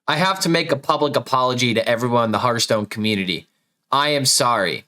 I have to make a public apology to everyone in the Hearthstone community. I am sorry.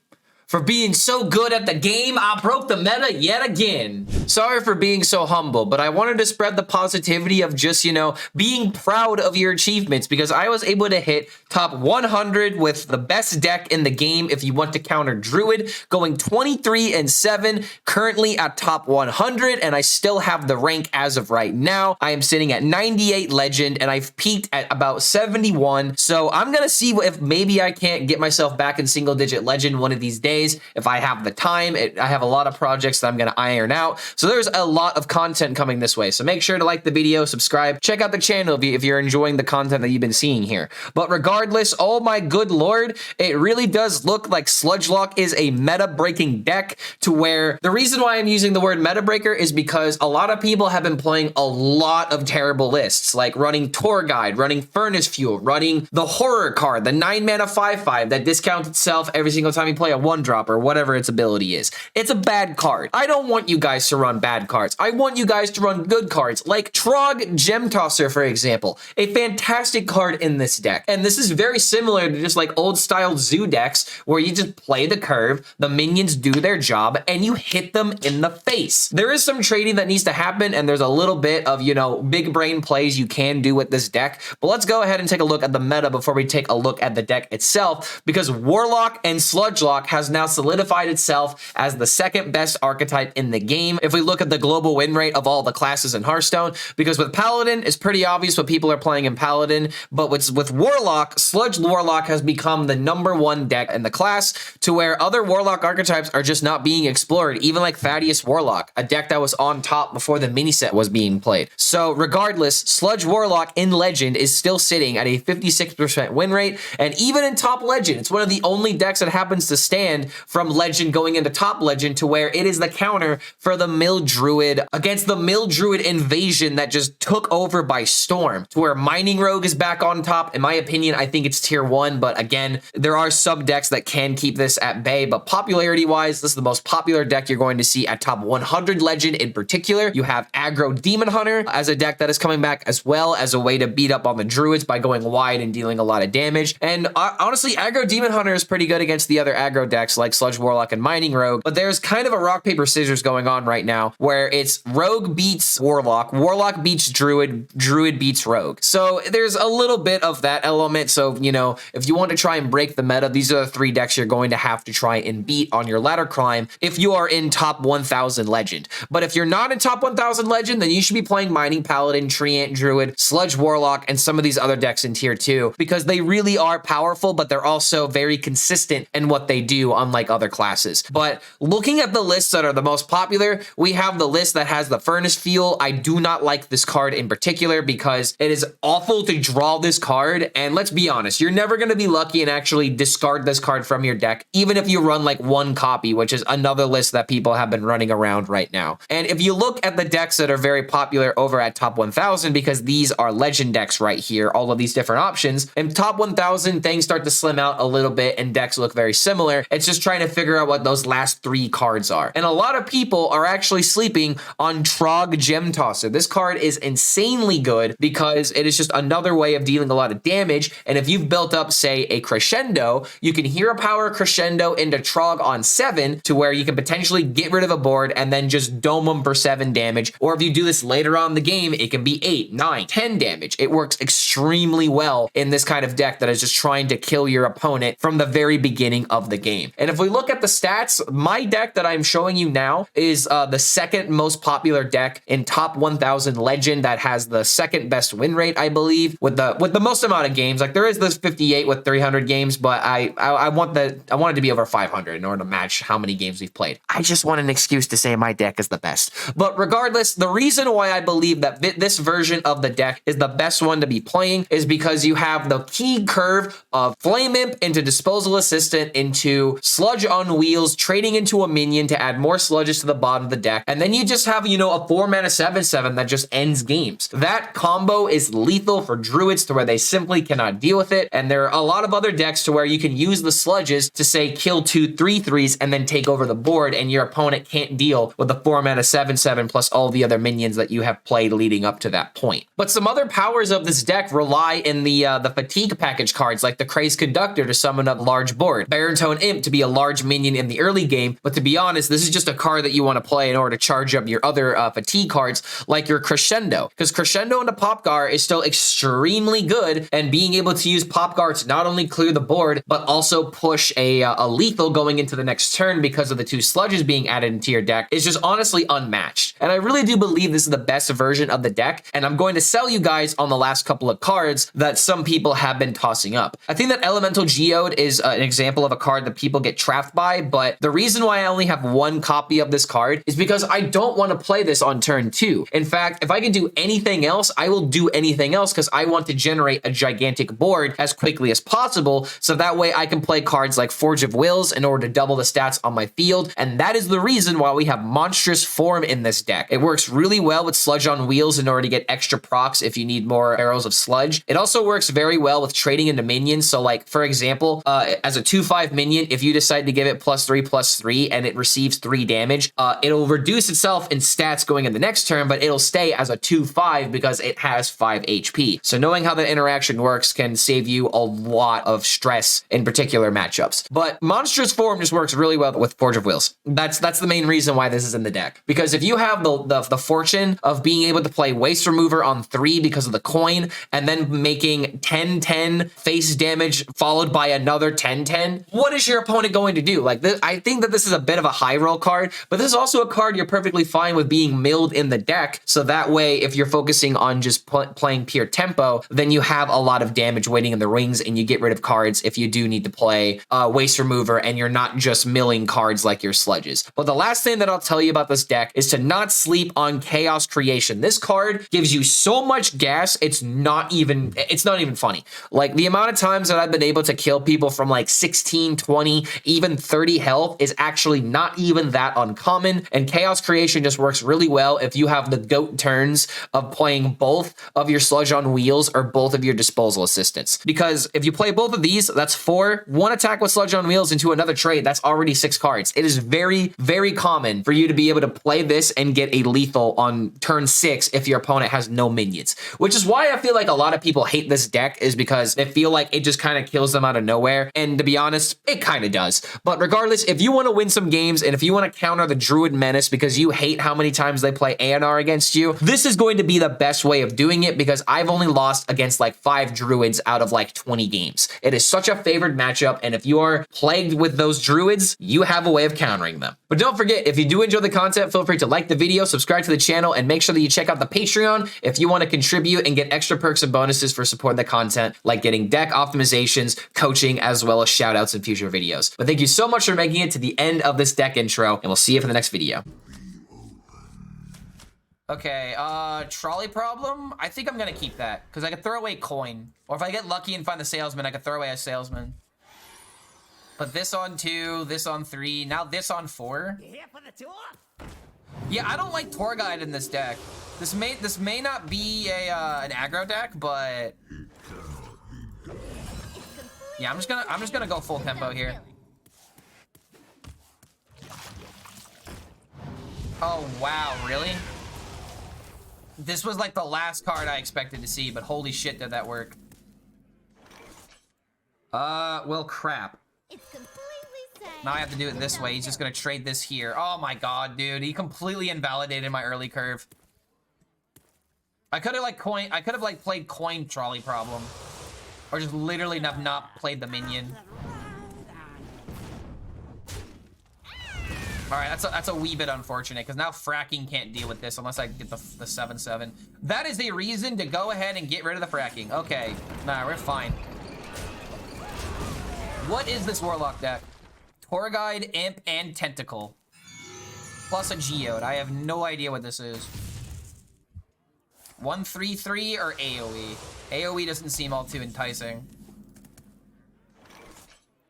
For being so good at the game, I broke the meta yet again. Sorry for being so humble, but I wanted to spread the positivity of just, being proud of your achievements, because I was able to hit top 100 with the best deck in the game if you want to counter Druid, going 23-7, currently at top 100, and I still have the rank as of right now. I am sitting at 98 Legend, and I've peaked at about 71, so I'm gonna see if maybe I can't get myself back in single-digit Legend one of these days. If I have the time. I have a lot of projects that I'm going to iron out. So there's a lot of content coming this way. So make sure to like the video, subscribe, check out the channel if you're enjoying the content that you've been seeing here. But regardless, oh my good lord, it really does look like Sludgelock is a meta-breaking deck, to where the reason why I'm using the word meta-breaker is because a lot of people have been playing a lot of terrible lists, like running Tour Guide, running Furnace Fuel, running the Horror card, the 9-mana 5/5 that discounts itself every single time you play a 1-drop or whatever its ability is. It's a bad card. I don't want you guys to run bad cards. I want you guys to run good cards, like Trog Gem Tosser, for example. A fantastic card in this deck. And this is very similar to just like old style zoo decks, where you just play the curve, the minions do their job, and you hit them in the face. There is some trading that needs to happen, and there's a little bit of, big brain plays you can do with this deck. But let's go ahead and take a look at the meta before we take a look at the deck itself, because Warlock and Sludgelock has now solidified itself as the second best archetype in the game if we look at the global win rate of all the classes in Hearthstone, because with Paladin, it's pretty obvious what people are playing in Paladin, but with Warlock, Sludge Warlock has become the #1 deck in the class, to where other Warlock archetypes are just not being explored, even like Thaddeus Warlock, a deck that was on top before the mini set was being played. So regardless, Sludge Warlock in Legend is still sitting at a 56% win rate, and even in top Legend, it's one of the only decks that happens to stand from Legend going into top Legend, to where it is the counter for the Mill Druid against the Mill Druid invasion that just took over by storm, to where Mining Rogue is back on top. In my opinion, I think it's tier 1, but again, there are sub decks that can keep this at bay, but popularity wise, this is the most popular deck you're going to see at top 100 Legend in particular. You have Aggro Demon Hunter as a deck that is coming back, as well as a way to beat up on the Druids by going wide and dealing a lot of damage. And honestly, Aggro Demon Hunter is pretty good against the other aggro decks like Sludge Warlock and Mining Rogue, but there's kind of a rock, paper, scissors going on right now, where it's Rogue beats Warlock, Warlock beats Druid, Druid beats Rogue. So there's a little bit of that element. So, if you want to try and break the meta, these are the 3 decks you're going to have to try and beat on your ladder climb if you are in top 1000 Legend. But if you're not in top 1000 Legend, then you should be playing Mining Paladin, Treant Druid, Sludge Warlock, and some of these other decks in tier 2, because they really are powerful, but they're also very consistent in what they do, unlike other classes. But looking at the lists that are the most popular, we have the list that has the Furnace Fuel. I do not like this card in particular because it is awful to draw this card, and let's be honest, you're never going to be lucky and actually discard this card from your deck, even if you run like 1 copy, which is another list that people have been running around right now. And if you look at the decks that are very popular over at top 1000, because these are Legend decks right here, all of these different options, in top 1000, things start to slim out a little bit and decks look very similar. It's just trying to figure out what those last 3 cards are. And a lot of people are actually sleeping on Trog Gem Tosser. This card is insanely good because it is just another way of dealing a lot of damage. And if you've built up, say, a Crescendo, you can Hero Power Crescendo into Trog on 7, to where you can potentially get rid of a board and then just dome them for 7 damage. Or if you do this later on in the game, it can be 8, 9, 10 damage. It works extremely well in this kind of deck that is just trying to kill your opponent from the very beginning of the game. And if we look at the stats, my deck that I'm showing you now is the second most popular deck in top 1000 Legend, that has the second best win rate, I believe, with the most amount of games. Like, there is this 58 with 300 games, but I want it to be over 500 in order to match how many games we've played. I just want an excuse to say my deck is the best. But regardless, the reason why I believe that this version of the deck is the best one to be playing is because you have the key curve of Flame Imp into Disposal Assistant into Sludge on Wheels, trading into a minion to add more sludges to the bottom of the deck, and then you just have, you know, a 4-mana 7/7 that just ends games. That combo is lethal for druids to where they simply cannot deal with it, and there are a lot of other decks to where you can use the sludges to say kill 2 3/3s and then take over the board, and your opponent can't deal with the 4-mana 7/7 plus all the other minions that you have played leading up to that point. But some other powers of this deck rely in the fatigue package cards like the Crazed Conductor to summon up large board, Baritone Imp to be a large minion in the early game, but to be honest, this is just a card that you want to play in order to charge up your other fatigue cards like your Crescendo, because Crescendo into Popgar is still extremely good, and being able to use Popgar to not only clear the board, but also push a lethal going into the next turn because of the 2 sludges being added into your deck is just honestly unmatched. And I really do believe this is the best version of the deck, and I'm going to sell you guys on the last couple of cards that some people have been tossing up. I think that Elemental Geode is an example of a card that people get trapped by, but the reason why I only have 1 copy of this card is because I don't want to play this on turn 2. In fact, if I can do anything else, I will do anything else because I want to generate a gigantic board as quickly as possible, so that way I can play cards like Forge of Wills in order to double the stats on my field, and that is the reason why we have Monstrous Form in this deck. It works really well with Sludge on Wheels in order to get extra procs if you need more barrels of sludge. It also works very well with trading into minions, so like, for example, as a 2/5 minion, if you decide to give it +3/+3 and it receives 3 damage, it'll reduce itself in stats going in the next turn, but it'll stay as a 2/5 because it has 5 HP. So knowing how that interaction works can save you a lot of stress in particular matchups. But Monstrous Form just works really well with Forge of Wills. That's the main reason why this is in the deck. Because if you have the fortune of being able to play Waste Remover on 3 because of the coin, and then making 10/10 face damage followed by another 10/10, what is your opponent going to do? Like, this, I think that this is a bit of a high roll card, but this is also a card you're perfectly fine with being milled in the deck, so that way if you're focusing on just playing pure tempo, then you have a lot of damage waiting in the wings, and you get rid of cards if you do need to play Waste Remover, and you're not just milling cards like your sludges. But the last thing that I'll tell you about this deck is to not sleep on Chaos Creation. This card gives you so much gas, it's not even funny. Like, the amount of times that I've been able to kill people from like 16, 20, even 30 health is actually not even that uncommon, and Chaos Creation just works really well if you have the GOAT turns of playing both of your Sludge on Wheels or both of your Disposal Assistants. Because if you play both of these, that's 4. 1 attack with Sludge on Wheels into another trade, that's already 6 cards. It is very, very common for you to be able to play this and get a lethal on turn 6 if your opponent has no minions. Which is why I feel like a lot of people hate this deck, is because they feel like it just kind of kills them out of nowhere. And to be honest, it kind of does. But regardless, if you want to win some games and if you want to counter the Druid Menace because you hate how many times they play ANR against you, this is going to be the best way of doing it, because I've only lost against like 5 Druids out of like 20 games. It is such a favored matchup, and if you are plagued with those Druids, you have a way of countering them. But don't forget, if you do enjoy the content, feel free to like the video, subscribe to the channel, and make sure that you check out the Patreon if you want to contribute and get extra perks and bonuses for supporting the content, like getting deck optimizations, coaching, as well as shout outs in future videos. But thank you so much for making it to the end of this deck intro, and we'll see you for the next video. Okay, trolley problem? I think I'm gonna keep that, because I could throw away coin. Or if I get lucky and find the salesman, I could throw away a salesman. But this on 2, this on 3, now this on 4. Yeah, I don't like Tour Guide in this deck. This may not be an aggro deck, but yeah, I'm just gonna go full tempo here. Oh wow, really? This was like the last card I expected to see, but holy shit, did that work. Well, crap. Now I have to do it this way. He's just gonna trade this here. Oh my god, dude. He completely invalidated my early curve. I could have like played coin trolley problem. Or just literally have not played the minion. Alright, that's a wee bit unfortunate, because now fracking can't deal with this unless I get the 7/7. That is the reason to go ahead and get rid of the fracking. Okay, nah, we're fine. What is this Warlock deck? Tour Guide, Imp, and Tentacle. Plus a Geode. I have no idea what this is. 1/3/3 or AoE? AoE doesn't seem all too enticing.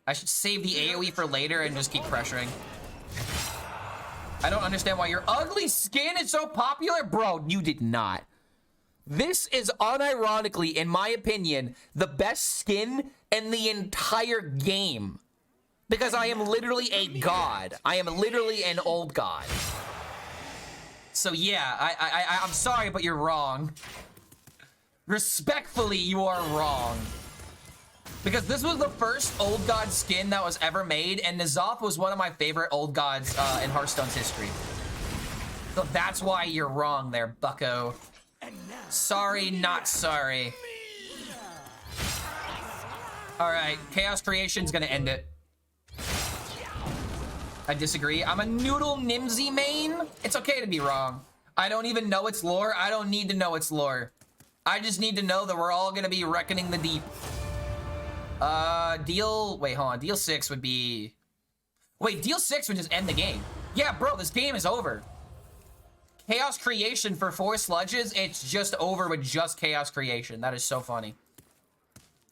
I should save the AoE for later and just keep pressuring. I don't understand why your ugly skin is so popular. Bro, you did not. This is unironically, in my opinion, the best skin in the entire game. Because I am literally a god. I am literally an old god. So yeah, I'm sorry, but you're wrong. Respectfully, you are wrong. Because this was the first old god skin that was ever made, and N'Zoth was one of my favorite old gods in Hearthstone's history. So that's why you're wrong there, bucko. Sorry, not sorry. Alright, Chaos Creation's gonna end it. I disagree. I'm a Noodle Nimsy main. It's okay to be wrong. I don't even know its lore. I don't need to know its lore. I just need to know that we're all gonna be reckoning the deep. Wait, hold on. Deal 6 would be... Wait, deal 6 would just end the game. Yeah, bro, this game is over. Chaos Creation for 4 sludges, it's just over with just Chaos Creation. That is so funny.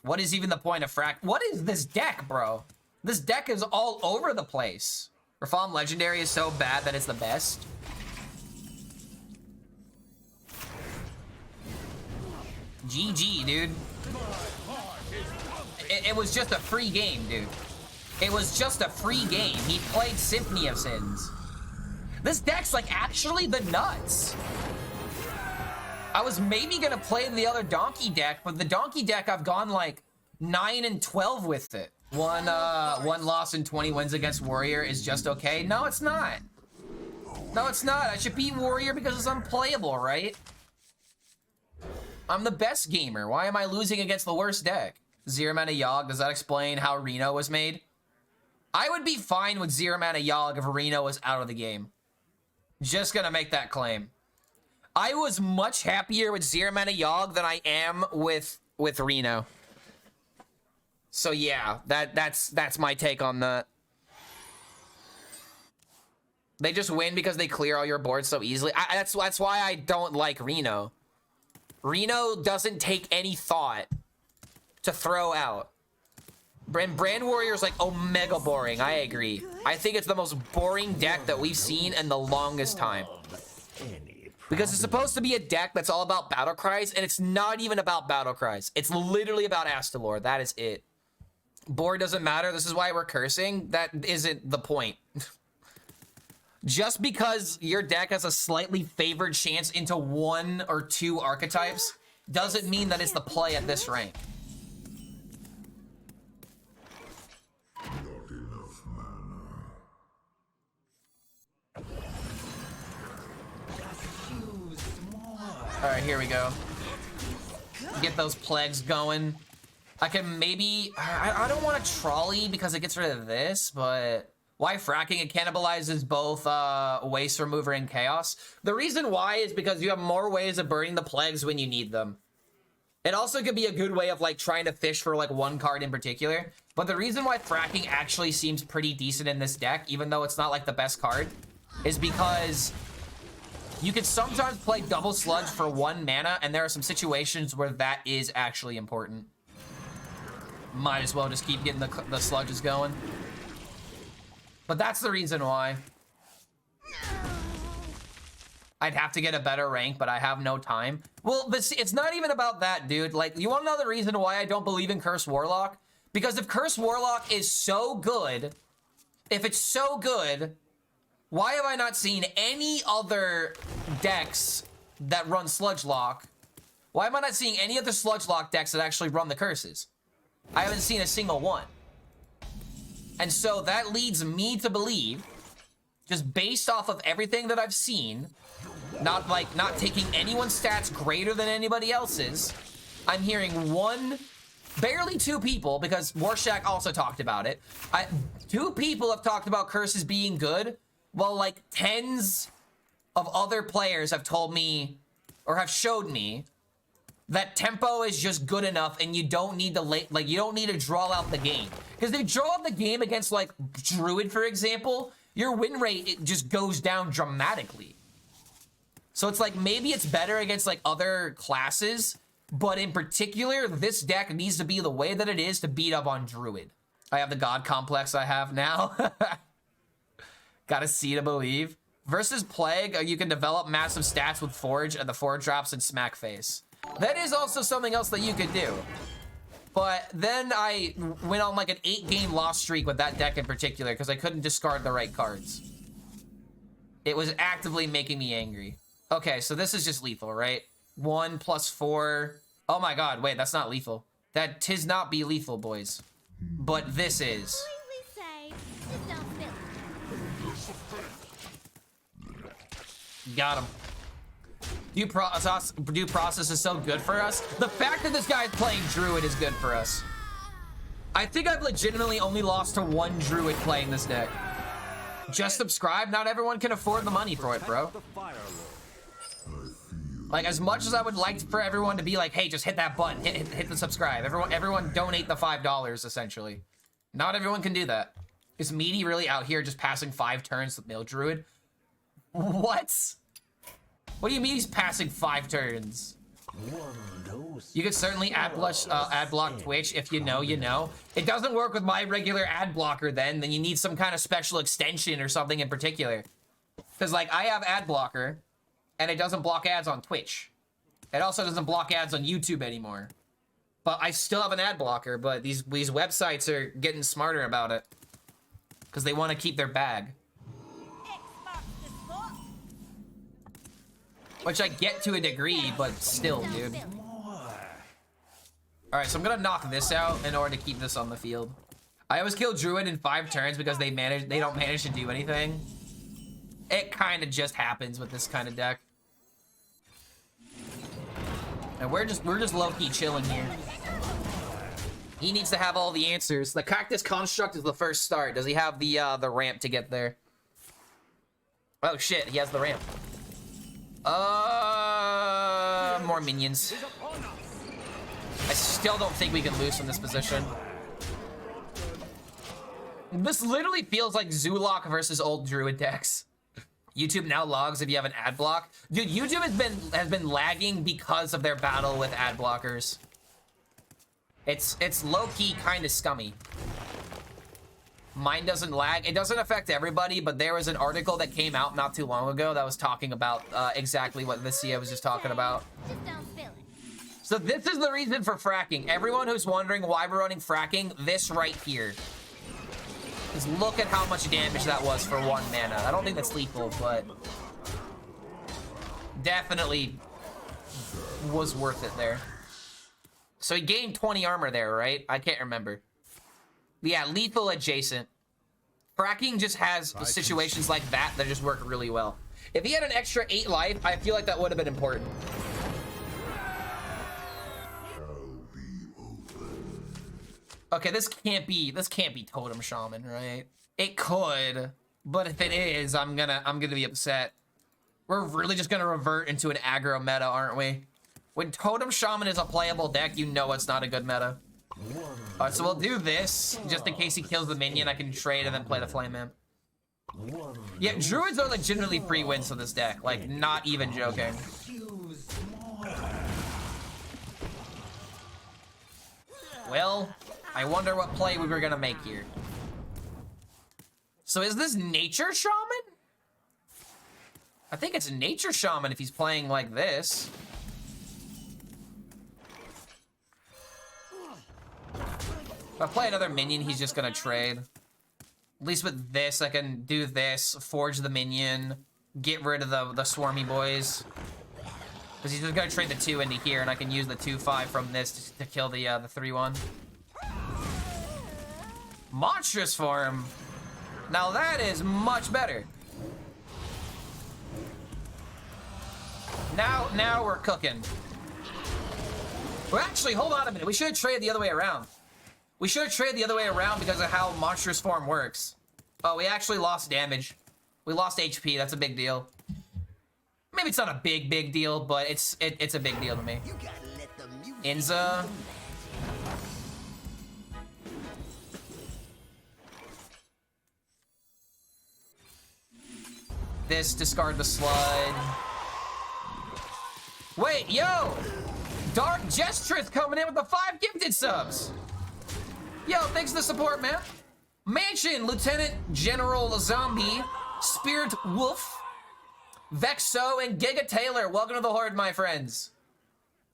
What is even the point of frac? What is this deck, bro? This deck is all over the place. Reform Legendary is so bad that it's the best. GG, dude. It was just a free game, dude. It was just a free game. He played Symphony of Sins. This deck's like actually the nuts. I was maybe gonna play the other donkey deck, but the donkey deck I've gone like 9 and 12 with it. One loss and 20 wins against Warrior is just okay. No, it's not. No, it's not. I should beat Warrior because it's unplayable, right? I'm the best gamer. Why am I losing against the worst deck? Zero mana Yogg, does that explain how Reno was made? I would be fine with zero mana Yogg if Reno was out of the game. Just gonna make that claim. I was much happier with zero mana Yogg than I am with Reno. So yeah, that's my take on that. They just win because they clear all your boards so easily. That's why I don't like Reno. Reno doesn't take any thought to throw out. Brand Warrior's like omega boring. I agree. I think it's the most boring deck that we've seen in the longest time. Because it's supposed to be a deck that's all about battle cries, and it's not even about battle cries. It's literally about Astalor. That is it. Board doesn't matter. This is why we're cursing. That isn't the point. Just because your deck has a slightly favored chance into 1 or 2 archetypes doesn't mean that it's the play at this rank. Alright, here we go. Get those plagues going. I can maybe... I don't want a trolley because it gets rid of this, but... Why fracking? It cannibalizes both Waste Remover and Chaos. The reason why is because you have more ways of burning the plagues when you need them. It also could be a good way of like trying to fish for like one card in particular. But the reason why fracking actually seems pretty decent in this deck, even though it's not like the best card, is because you can sometimes play double sludge for 1 mana, and there are some situations where that is actually important. Might as well just keep getting the sludges going. But that's the reason why. I'd have to get a better rank, but I have no time. Well, it's not even about that, dude. Like, you want to know the reason why I don't believe in Cursed Warlock? Because if Cursed Warlock is so good, if it's so good, why have I not seen any other decks that run Sludgelock? Why am I not seeing any other Sludgelock decks that actually run the curses? I haven't seen a single one. And so that leads me to believe, just based off of everything that I've seen, not taking anyone's stats greater than anybody else's, I'm hearing barely 2 people, because Warshak also talked about it. 2 people have talked about curses being good, while like tens of other players have told me, or have showed me, that tempo is just good enough and you don't need to you don't need to draw out the game. Because if you draw out the game against like Druid, for example, your win rate, it just goes down dramatically. So it's like maybe it's better against like other classes, but in particular, this deck needs to be the way that it is to beat up on Druid. I have the god complex I have now. Gotta see to believe. Versus Plague, you can develop massive stats with Forge, and the Forge drops in Smack Face. That is also something else that you could do. But then I went on like an 8-game loss streak with that deck in particular because I couldn't discard the right cards. It was actively making me angry. Okay, so this is just lethal, right? 1 + 4. Oh my god, wait, that's not lethal. That 'tis not be lethal, boys. But this is. Got him. Due process is so good for us. The fact that this guy is playing Druid is good for us. I think I've legitimately only lost to 1 Druid playing this deck. Just subscribe. Not everyone can afford the money for it, bro. Like, as much as I would like for everyone to be like, hey, just hit that button, hit the subscribe. Everyone donate the $5, essentially. Not everyone can do that. Is Meaty really out here just passing 5 turns with Mill Druid? What? What do you mean he's passing 5 turns? You could certainly ad block Twitch if you know, you know. It doesn't work with my regular ad blocker then you need some kind of special extension or something in particular. Because, like, I have ad blocker, and it doesn't block ads on Twitch. It also doesn't block ads on YouTube anymore. But I still have an ad blocker, but these websites are getting smarter about it. Because they want to keep their bag. Which I get to a degree, but still, dude. Alright, so I'm gonna knock this out in order to keep this on the field. I always kill Druid in 5 turns because they don't manage to do anything. It kind of just happens with this kind of deck. And we're just low-key chilling here. He needs to have all the answers. The Cactus Construct is the first start. Does he have the ramp to get there? Oh shit, he has the ramp. More minions. I still don't think we can lose from this position. This literally feels like Zoolock versus old Druid decks. YouTube now logs if you have an ad block. Dude, YouTube has been lagging because of their battle with ad blockers. It's low-key kind of scummy. Mine doesn't lag. It doesn't affect everybody, but there was an article that came out not too long ago that was talking about exactly what Vicia was just talking about. So this is the reason for fracking. Everyone who's wondering why we're running fracking, this right here. Just look at how much damage that was for 1 mana. I don't think that's lethal, but definitely was worth it there. So he gained 20 armor there, right? I can't remember. Yeah, lethal adjacent. Fracking just has situations like that just work really well. If he had an extra 8 life, I feel like that would have been important. Okay, this can't be Totem Shaman, right? It could, but if it is, I'm gonna be upset. We're really just gonna revert into an aggro meta, aren't we? When Totem Shaman is a playable deck, you know it's not a good meta. Alright, so we'll do this, just in case he kills the minion. I can trade and then play the Flame Imp. Yeah, Druids are legitimately free wins to this deck, like, not even joking. Well, I wonder what play we were gonna make here. So is this Nature Shaman? I think it's Nature Shaman if he's playing like this. If I play another minion, he's just gonna trade. At least with this, I can do this, forge the minion, get rid of the swarmy boys. Because he's just gonna trade the 2 into here, and I can use the 2/5 from this to kill the 3/1. Monstrous form. Now that is much better. Now we're cooking. Well, actually, hold on a minute. We should have traded the other way around. We should have traded the other way around because of how Monstrous form works. Oh, we actually lost damage. We lost HP. That's a big deal. Maybe it's not a big deal, but it's a big deal to me. Inza. This, discard the Sludge. Wait, yo! Dark Gestress coming in with the 5 gifted subs! Yo, thanks for the support, man. Mansion, Lieutenant General Zombie, Spirit Wolf, Vexo, and Giga Taylor. Welcome to the Horde, my friends.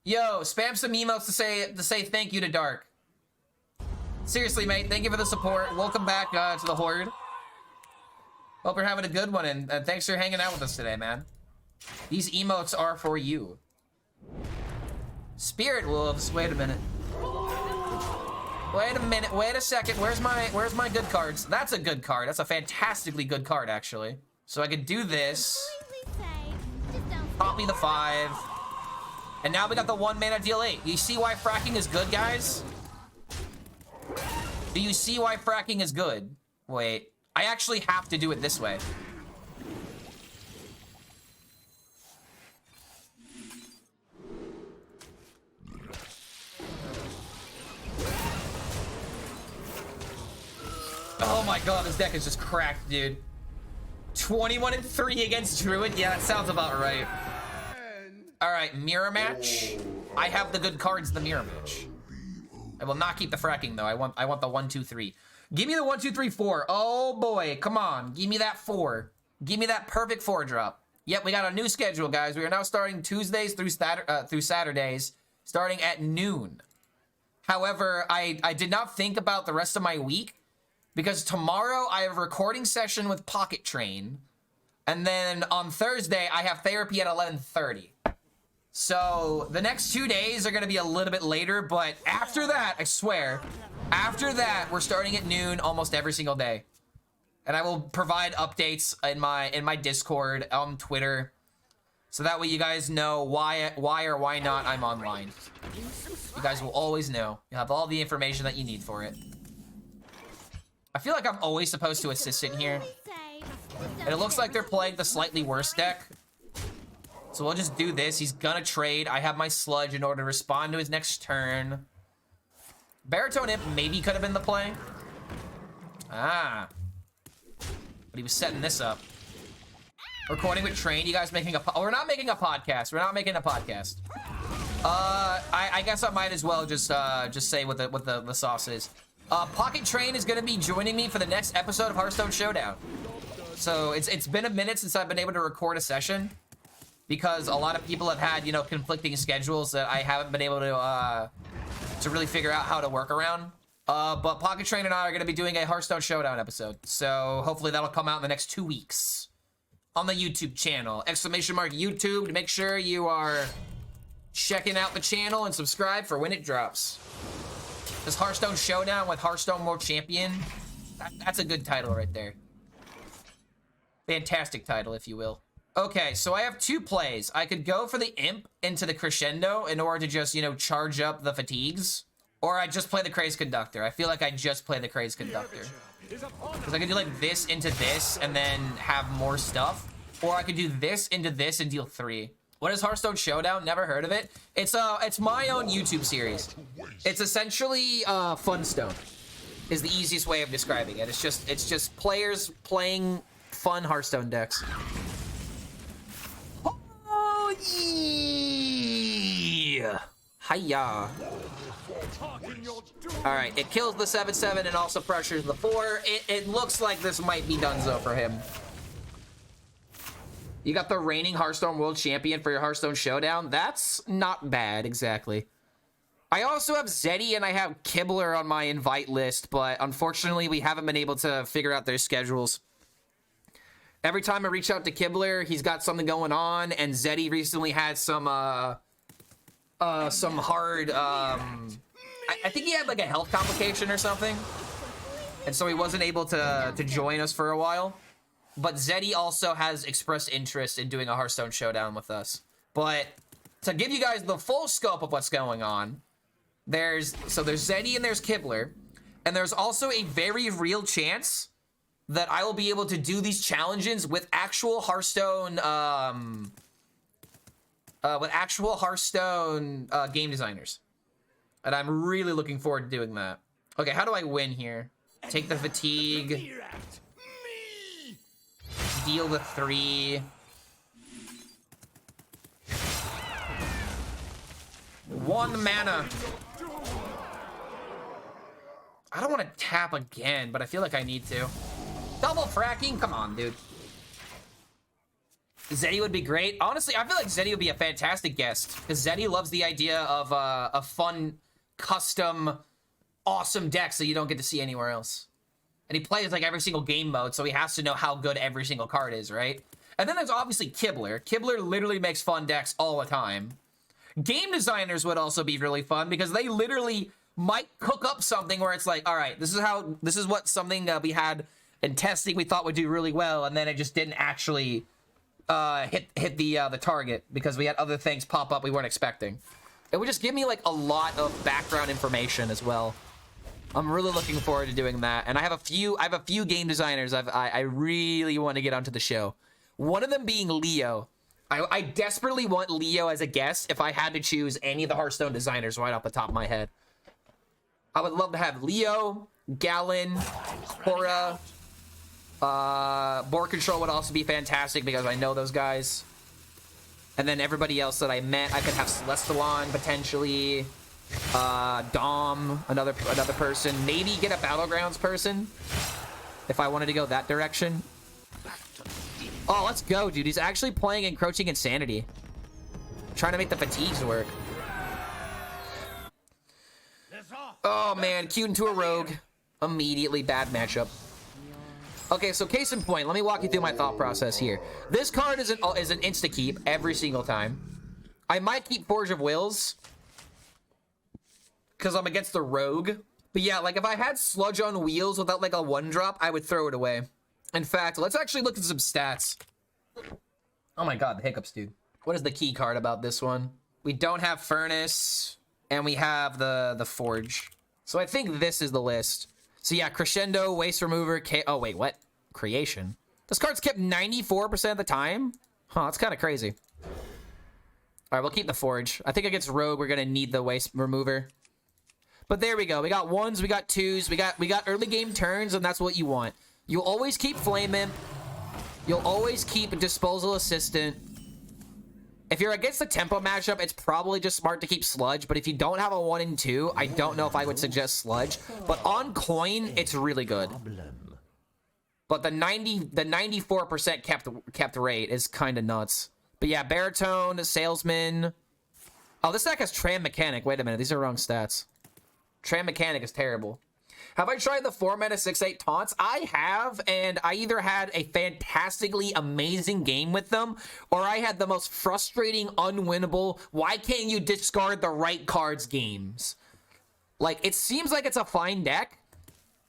Yo, spam some emotes to say thank you to Dark. Seriously, mate, thank you for the support. Welcome back to the Horde. Hope you're having a good one, and thanks for hanging out with us today, man. These emotes are for you. Spirit Wolves, wait a minute. Wait a minute, wait a second. Where's my good cards? That's a good card. That's a fantastically good card, actually. So I could do this. Copy the 5. And now we got the 1 mana deal 8. You see why fracking is good, guys? Do you see why fracking is good? Wait, I actually have to do it this way. Oh my god, this deck is just cracked, dude. 21-3 against Druid? Yeah, that sounds about right. Alright, mirror match. I have the good cards in the mirror match. I will not keep the fracking though. I want the 1, 2, 3. Give me the 1, 2, 3, 4. Oh boy, come on. Give me that 4. Give me that perfect 4 drop. Yep, we got a new schedule, guys. We are now starting Tuesdays through Saturdays, starting at noon. However, I did not think about the rest of my week, because tomorrow I have a recording session with Pocket Train, and then on Thursday I have therapy at 11:30. So the next 2 days are gonna be a little bit later, but after that, I swear, after that we're starting at noon almost every single day, and I will provide updates in my Discord, on Twitter, so that way you guys know why or why not I'm online. You guys will always know. You have all the information that you need for it. I feel like I'm always supposed to assist in here. And it looks like they're playing the slightly worse deck. So we'll just do this. He's gonna trade. I have my Sludge in order to respond to his next turn. Baritone Imp maybe could have been the play. Ah. But he was setting this up. Recording with Train. You guys making a... Oh, we're not making a podcast. We're not making a podcast. I guess I might as well just say what the sauce is. Pocket Train is gonna be joining me for the next episode of Hearthstone Showdown. So it's been a minute since I've been able to record a session, because a lot of people have had, you know, conflicting schedules that I haven't been able to really figure out how to work around. But Pocket Train and I are gonna be doing a Hearthstone Showdown episode. So hopefully that'll come out in the next 2 weeks on the YouTube channel. ! YouTube to make sure you are checking out the channel and subscribe for when it drops. This Hearthstone Showdown with Hearthstone World Champion, that's a good title right there. Fantastic title, if you will. Okay, so I have 2 plays. I could go for the Imp into the Crescendo in order to just, you know, charge up the fatigues. Or I just play the Crazed Conductor. I feel like I just play the Crazed Conductor. Because I could do like this into this and then have more stuff. Or I could do this into this and deal 3. What is Hearthstone Showdown? Never heard of it. It's my own YouTube series. It's essentially Funstone is the easiest way of describing it. It's just players playing fun Hearthstone decks. Oh yeah! Hiya! All right, it kills the 7/7 and also pressures the 4. It looks like this might be donezo for him. You got the reigning Hearthstone World Champion for your Hearthstone Showdown. That's not bad, exactly. I also have Zeddy and I have Kibbler on my invite list, but unfortunately we haven't been able to figure out their schedules. Every time I reach out to Kibbler, he's got something going on, and Zeddy recently had some hard, I think he had like a health complication or something, and so he wasn't able to join us for a while. But Zeddy also has expressed interest in doing a Hearthstone Showdown with us. But to give you guys the full scope of what's going on, there's Zeddy and there's Kibbler, and there's also a very real chance that I will be able to do these challenges with actual Hearthstone game designers. And I'm really looking forward to doing that. Okay, how do I win here? Take the fatigue. Deal the 3. 1 mana. I don't want to tap again, but I feel like I need to. Double fracking? Come on, dude. Zeddy would be great. Honestly, I feel like Zeddy would be a fantastic guest, because Zeddy loves the idea of a fun, custom, awesome deck that you don't get to see anywhere else. And he plays like every single game mode, so he has to know how good every single card is, right? And then there's obviously Kibler. Kibler literally makes fun decks all the time. Game designers would also be really fun, because they literally might cook up something where it's like, all right, this is what something we had in testing we thought would do really well, and then it just didn't actually hit the target because we had other things pop up we weren't expecting. It would just give me like a lot of background information as well. I'm really looking forward to doing that, and I have a few game designers I really want to get onto the show. One of them being Leo. I desperately want Leo as a guest if I had to choose any of the Hearthstone designers right off the top of my head. I would love to have Leo, Galen, Hora. Board Control would also be fantastic because I know those guys. And then everybody else that I met, I could have Celestalon potentially. Dom, another person. Maybe get a Battlegrounds person if I wanted to go that direction. Oh, let's go, dude. He's actually playing Encroaching Insanity. Trying to make the fatigues work. Oh, man. Queued into a Rogue. Immediately bad matchup. Okay, so case in point, let me walk you through my thought process here. This card is an insta-keep every single time. I might keep Forge of Wills because I'm against the Rogue. But yeah, like if I had Sludge on Wheels without like a 1-drop, I would throw it away. In fact, let's actually look at some stats. Oh my god, the hiccups, dude. What is the key card about this one? We don't have Furnace, and we have the Forge. So I think this is the list. So yeah, Crescendo, Waste Remover, oh wait, what? Creation. This card's kept 94% of the time? Huh, that's kind of crazy. Alright, we'll keep the Forge. I think against Rogue, we're gonna need the Waste Remover. But there we go. We got 1s, we got 2s, we got early game turns, and that's what you want. You'll always keep Flame Imp. You'll always keep a Disposal Assistant. If you're against the tempo matchup, it's probably just smart to keep Sludge, but if you don't have a 1 and 2, I don't know if I would suggest Sludge. But on coin, it's really good. But the 94% kept rate is kind of nuts. But yeah, Baritone, Salesman. Oh, this deck has Tram Mechanic. Wait a minute, these are wrong stats. Tram Mechanic is terrible. Have I tried the 4-mana 6/8 taunts? I have, and I either had a fantastically amazing game with them, or I had the most frustrating, unwinnable, why can't you discard the right cards games. Like, it seems like it's a fine deck,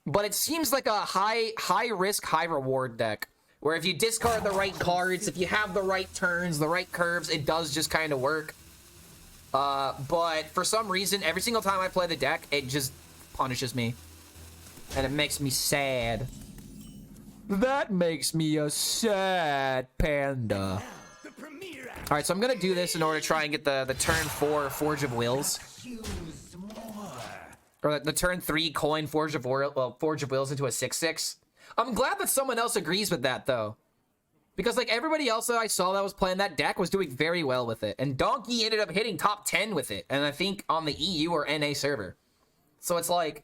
but it seems like a high risk, high reward deck. Where if you discard the right cards, if you have the right turns, the right curves, it does just kind of work. But for some reason, every single time I play the deck, it just punishes me. And it makes me sad. That makes me a sad panda. Alright, so I'm gonna do this in order to try and get the turn 4 Forge of Wills. Or the turn 3 coin Forge of Wills into a 6/6. I'm glad that someone else agrees with that, though. Because, like, everybody else that I saw that was playing that deck was doing very well with it. And Donkey ended up hitting top 10 with it. And I think on the EU or NA server. So it's like,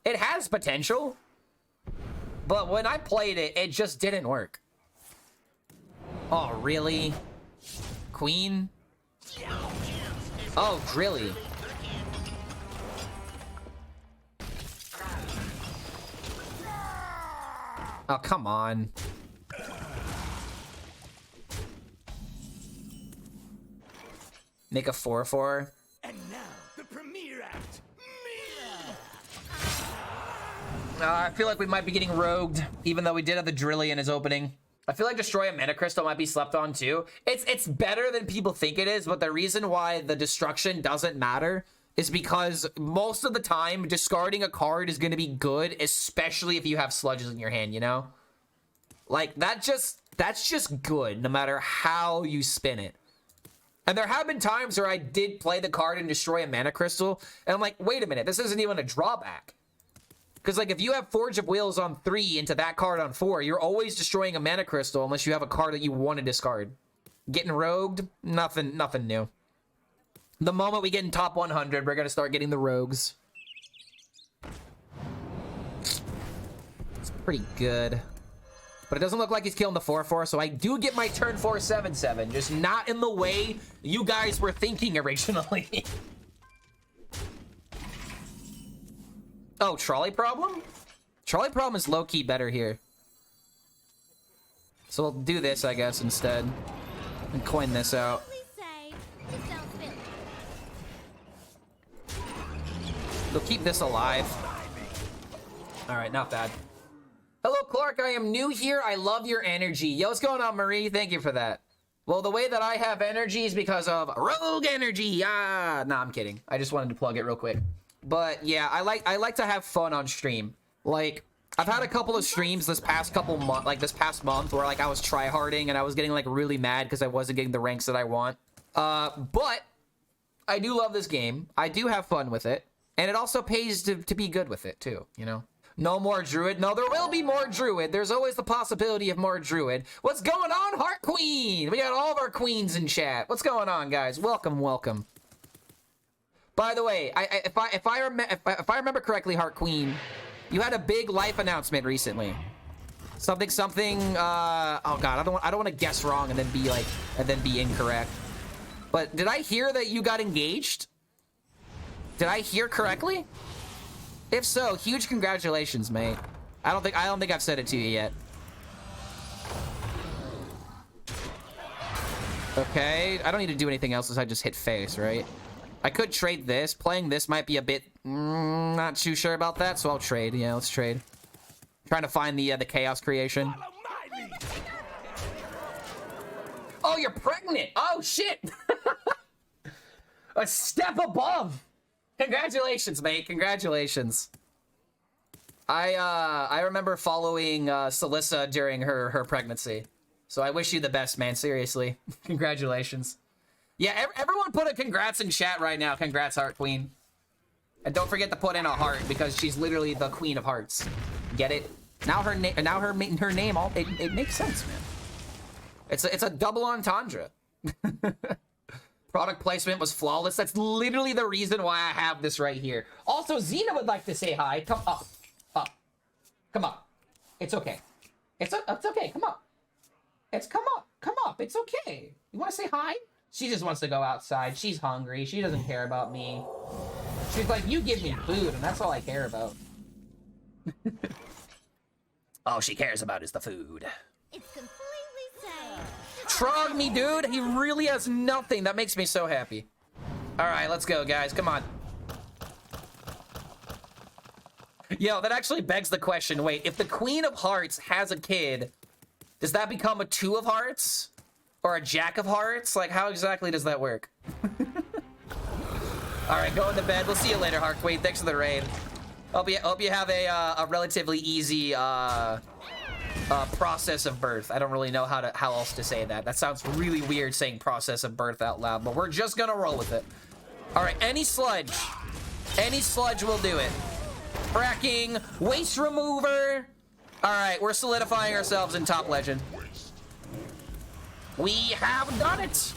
it has potential. But when I played it, it just didn't work. Oh, really? Queen? Oh, really? Oh, come on. Make a 4/4. And now, the premiere act. I feel like we might be getting rogued, even though we did have the Drilly in his opening. I feel like Destroy a Mana Crystal might be slept on too. It's better than people think it is, but the reason why the destruction doesn't matter is because most of the time, discarding a card is going to be good, especially if you have sludges in your hand, you know? Like, that's just good, no matter how you spin it. And there have been times where I did play the card and destroy a Mana Crystal, and I'm like, wait a minute, this isn't even a drawback. Because, like, if you have Forge of Wills on 3 into that card on 4, you're always destroying a Mana Crystal unless you have a card that you want to discard. Getting rogued, nothing new. The moment we get in top 100, we're going to start getting the rogues. pretty good. But it doesn't look like he's killing the 4/4, so I do get my turn 4 7/7, just not in the way you guys were thinking originally. Oh, trolley problem? Trolley problem is low-key better here. So we'll do this, I guess, instead. And coin this out. We'll keep this alive. Alright, not bad. Hello, Clark. I am new here. I love your energy. Yo, what's going on, Marie? Thank you for that. Well, the way that I have energy is because of Rogue Energy. Ah, nah, I'm kidding. I just wanted to plug it real quick. But yeah, I like to have fun on stream. Like, I've had a couple of streams this past month where like I was tryharding and I was getting like really mad because I wasn't getting the ranks that I want. But I do love this game. I do have fun with it, and it also pays to be good with it too. You know. No more Druid. No, there will be more Druid. There's always the possibility of more Druid. What's going on, Heart Queen? We got all of our queens in chat. What's going on, guys? Welcome, welcome. By the way, if I remember correctly, Heart Queen, you had a big life announcement recently. Something. Oh God, I don't want to guess wrong and then be incorrect. But did I hear that you got engaged? Did I hear correctly? If so, huge congratulations, mate. I don't think I've said it to you yet. Okay, I don't need to do anything else besides just hit face, right? I could trade this. Playing this might be a bit not too sure about that, so I'll trade. Yeah, let's trade. Trying to find the chaos creation. Oh, you're pregnant. Oh shit. A step above. Congratulations, mate. Congratulations. I remember following Celissa during her pregnancy. So I wish you the best, man. Seriously. Congratulations. Yeah, everyone put a congrats in chat right now. Congrats, Heart Queen. And don't forget to put in a heart because she's literally the Queen of Hearts. Get it? Now her name it makes sense, man. It's a double entendre. Product placement was flawless. That's literally the reason why I have this right here. Also, Xena would like to say hi. Come up. Come up. It's okay. It's okay. Come up. Come up. Come up. It's okay. You want to say hi? She just wants to go outside. She's hungry. She doesn't care about me. She's like, you give me food, and that's all I care about. All she cares about is the food. It's completely safe. Trog me, dude. He really has nothing. That makes me so happy. All right, let's go, guys. Come on. Yo, that actually begs the question. Wait, if the Queen of Hearts has a kid, does that become a 2 of Hearts? Or a Jack of Hearts? Like, how exactly does that work? All right, going to bed. We'll see you later, Heart Queen. Thanks for the raid. Hope you have a relatively easy process of birth. I don't really know how else to say that. That sounds really weird saying process of birth out loud, but we're just gonna roll with it. All right, any sludge will do it. Fracking, waste remover. All right, we're solidifying ourselves in top legend. We have done it.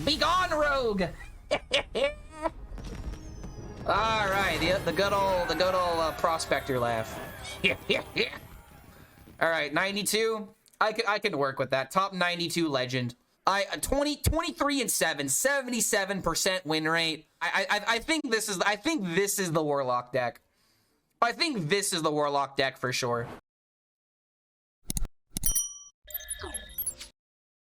Be gone, rogue. All right, the good old prospector laugh. All right, 92. I can work with that. Top 92 legend. 23 and 7, 77% win rate. I think this is the Warlock deck. I think this is the Warlock deck for sure.